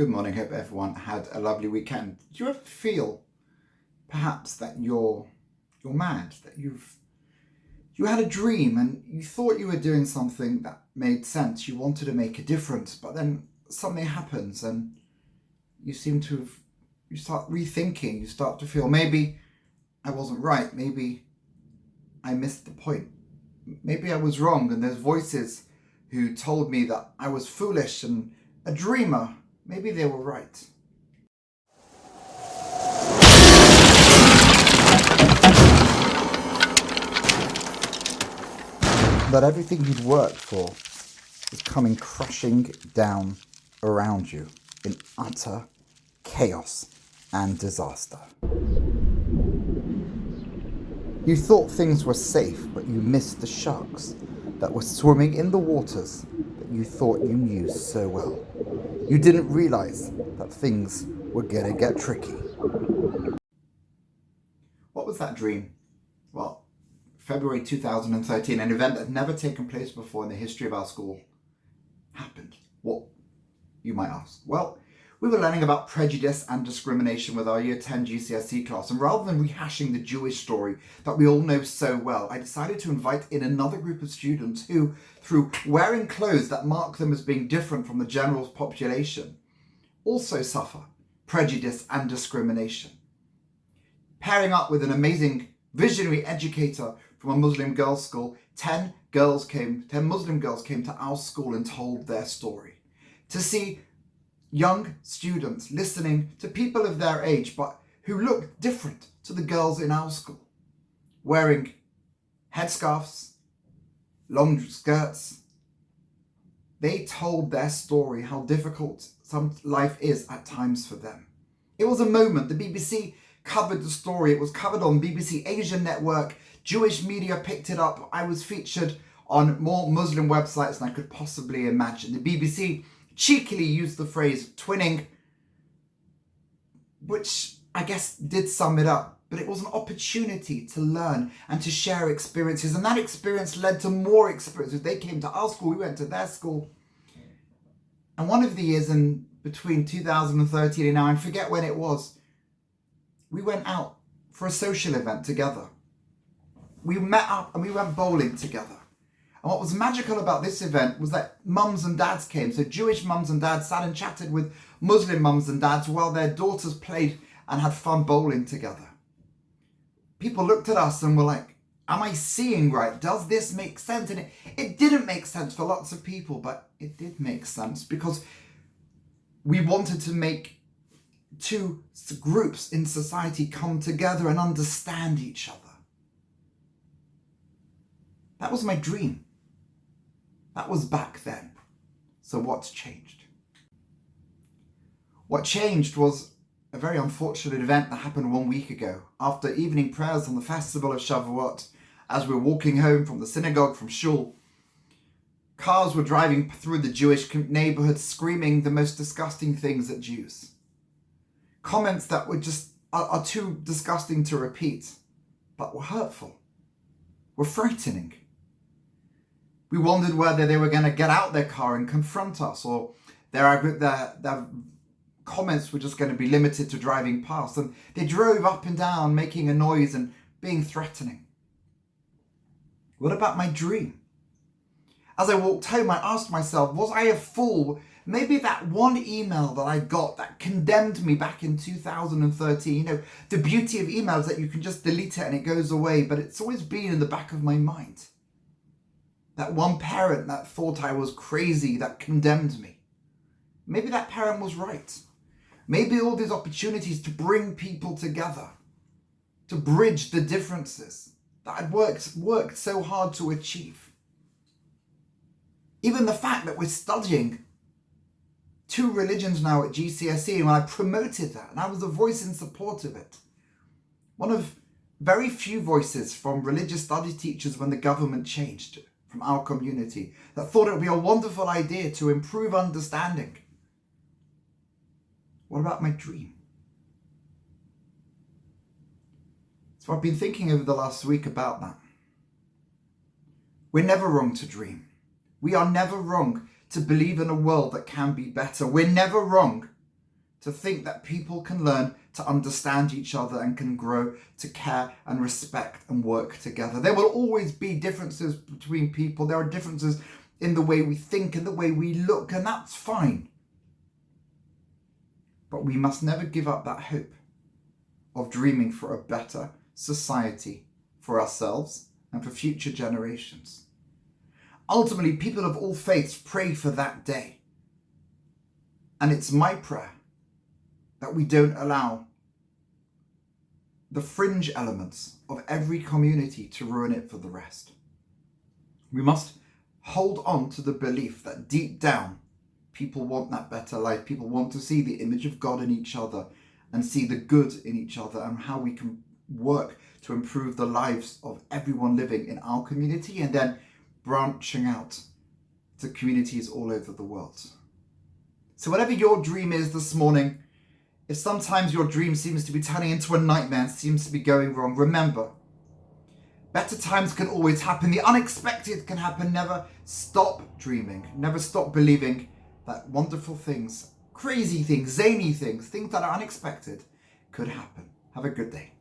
Good morning. Hope everyone had a lovely weekend. Do you ever feel perhaps that you're mad, that you had a dream and you thought you were doing something that made sense, you wanted to make a difference, but then something happens and you start rethinking, you start to feel maybe I wasn't right, maybe I missed the point, maybe I was wrong, and there's voices who told me that I was foolish and a dreamer. Maybe they were right. But everything you'd worked for is coming crashing down around you in utter chaos and disaster. You thought things were safe, but you missed the sharks that were swimming in the waters that you thought you knew so well. You didn't realize that things were gonna get tricky. What was that dream? Well, February 2013, an event that had never taken place before in the history of our school happened. What, you might ask? Well, we were learning about prejudice and discrimination with our Year 10 GCSE class, and rather than rehashing the Jewish story that we all know so well, I decided to invite in another group of students who, through wearing clothes that mark them as being different from the general population, also suffer prejudice and discrimination. Pairing up with an amazing visionary educator from a Muslim girls' school, 10 Muslim girls came to our school and told their story. To see young students listening to people of their age, but who looked different to the girls in our school, wearing headscarves, long skirts. They told their story, how difficult some life is at times for them. It was a moment. The BBC covered the story. It was covered on BBC Asian Network. Jewish media picked it up. I was featured on more Muslim websites than I could possibly imagine. The BBC cheekily used the phrase twinning, which I guess did sum it up, but it was an opportunity to learn and to share experiences, and that experience led to more experiences. They came to our school, we went to their school, and one of the years in between 2013 and now, I forget when it was, we went out for a social event together. We met up and we went bowling together. And what was magical about this event was that mums and dads came. So Jewish mums and dads sat and chatted with Muslim mums and dads while their daughters played and had fun bowling together. People looked at us and were like, am I seeing right? Does this make sense? And it didn't make sense for lots of people, but it did make sense because we wanted to make two groups in society come together and understand each other. That was my dream. That was back then. So what's changed? What changed was a very unfortunate event that happened 1 week ago. After evening prayers on the festival of Shavuot, as we were walking home from the synagogue, from shul, cars were driving through the Jewish neighborhood screaming the most disgusting things at Jews. Comments that were just are too disgusting to repeat, but were hurtful, were frightening. We wondered whether they were going to get out their car and confront us, or their comments were just going to be limited to driving past. And they drove up and down, making a noise and being threatening. What about my dream? As I walked home, I asked myself, was I a fool? Maybe that one email that I got that condemned me back in 2013, you know, the beauty of emails that you can just delete it and it goes away, but it's always been in the back of my mind. That one parent that thought I was crazy, that condemned me. Maybe that parent was right. Maybe all these opportunities to bring people together, to bridge the differences that I'd worked so hard to achieve. Even the fact that we're studying 2 religions now at GCSE, and I promoted that, and I was a voice in support of it. One of very few voices from religious studies teachers when the government changed, from our community, that thought it would be a wonderful idea to improve understanding. What about my dream? So I've been thinking over the last week about that. We're never wrong to dream. We are never wrong to believe in a world that can be better. We're never wrong to think that people can learn to understand each other and can grow to care and respect and work together. There will always be differences between people. There are differences in the way we think and the way we look, and that's fine. But we must never give up that hope of dreaming for a better society for ourselves and for future generations. Ultimately, people of all faiths pray for that day. And it's my prayer that we don't allow the fringe elements of every community to ruin it for the rest. We must hold on to the belief that deep down, people want that better life. People want to see the image of God in each other and see the good in each other and how we can work to improve the lives of everyone living in our community and then branching out to communities all over the world. So whatever your dream is this morning, if sometimes your dream seems to be turning into a nightmare and seems to be going wrong, remember, better times can always happen. The unexpected can happen. Never stop dreaming. Never stop believing that wonderful things, crazy things, zany things, things that are unexpected could happen. Have a good day.